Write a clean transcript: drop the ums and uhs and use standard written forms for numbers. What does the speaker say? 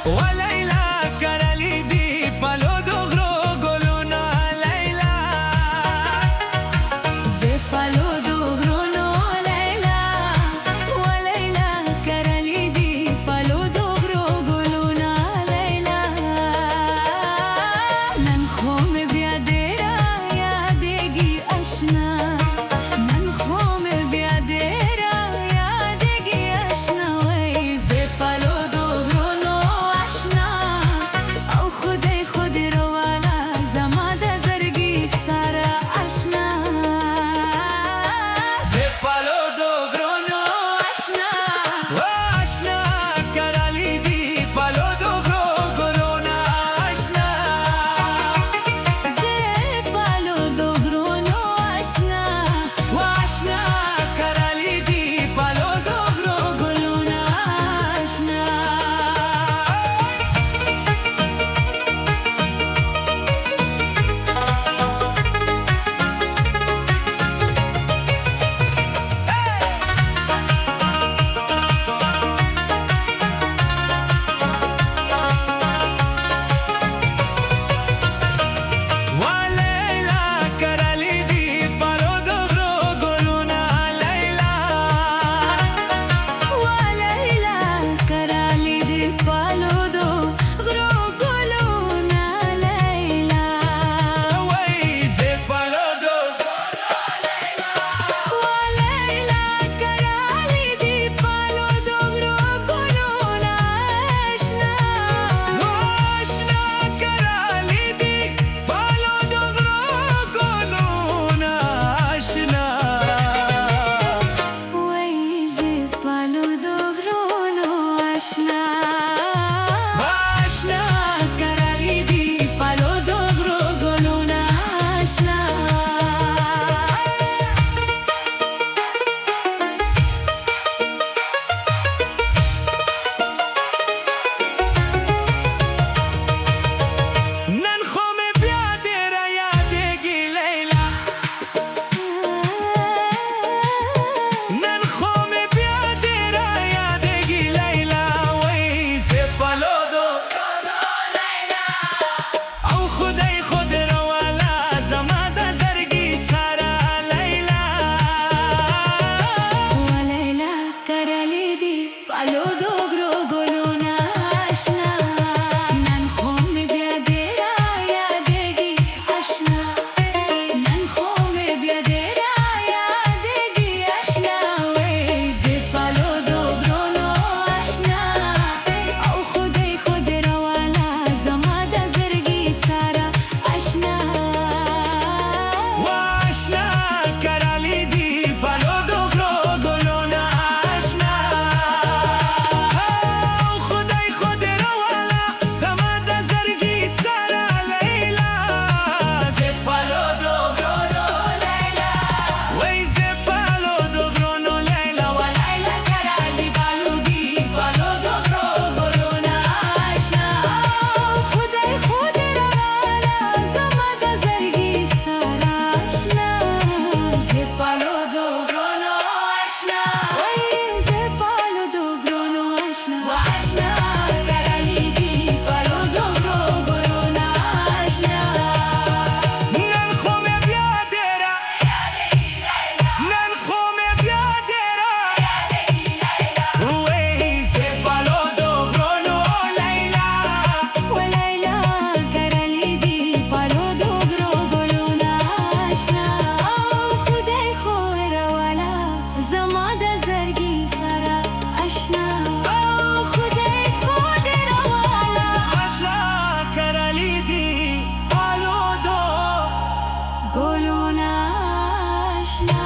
وليلى کرلی دی پلو دغرو گلونا لیلا زه پلو دغرونو لیلا وليلى کرلی دی پلو دغرو گلونا لیلا نن خو مې بیا ډېره یادېږي اشنا نن خو مې بیا ډېره یادېږي اشنا وای زه پلو دغرونو اشنا او خدای خود رواله زما د زړګي سره اشنا زه پلو دغرونو اشنا آشنا کرلی دی پلو دغرو گلونا آشنا زه پلو دغرونو اشنا آشنا کرلی دی پلو دغرو ګلونه اشنا وليلى کرلی دی پلو دغرو گلونا لیلا وليلى کرلی دی پلو دغرو ګلونه لیلا وای زه پلو وليلى کرلی دی پلو دغرو ګلونه اشنا آشنا کرلی دی پلو دغرو گلونا آشنا وای زه پلو دغرونو اشنا آشنا کرلی دی پلو دغرو ګلونه اشنا نن خو مې بیا ډېره یادېږي لیلا نن خو مې بیا ډېره یادېږي لیلا وای زه پلو او خدای خود رواله زما د زړګي سره لیلا وليلى کرلی دی پلو دغرو ګلونه اشنا نن خو مې بیا ډېره یادېږي اشنا نن خو مې بیا ډېره یادېږي اشنا وای زه پلو دغرونو اشنا او خدای خود رواله زما د زړګي سره اشنا آشنا کرلی دی پلو دغرو گلونا آشنا او خدای خود رواله زما د زړګي سره لیلا زه پلو دغرونو لیلا وای زه پلو دغرو لیلا وليلى کرلی پلو دی پلو دغرو ګلونه اشنا خدای خود رواله زما د زړګي سره اشنا زه پلو دغرونو اشنا وای زه پلو دغرونو اشنا اشنا کرلی دی پلو دغرو ګلونه اشنا نن خو مې بیا ډېره نن خو مې بیا ډېره وای زه پلو دغرو لیلا وليلى کرلی دی پلو دغرو ګلونه اشنا خدای خو رواله زما د زړګي سره اشنا خدای خود رواله آشنا کرلی دی پلو ګلونه اشنا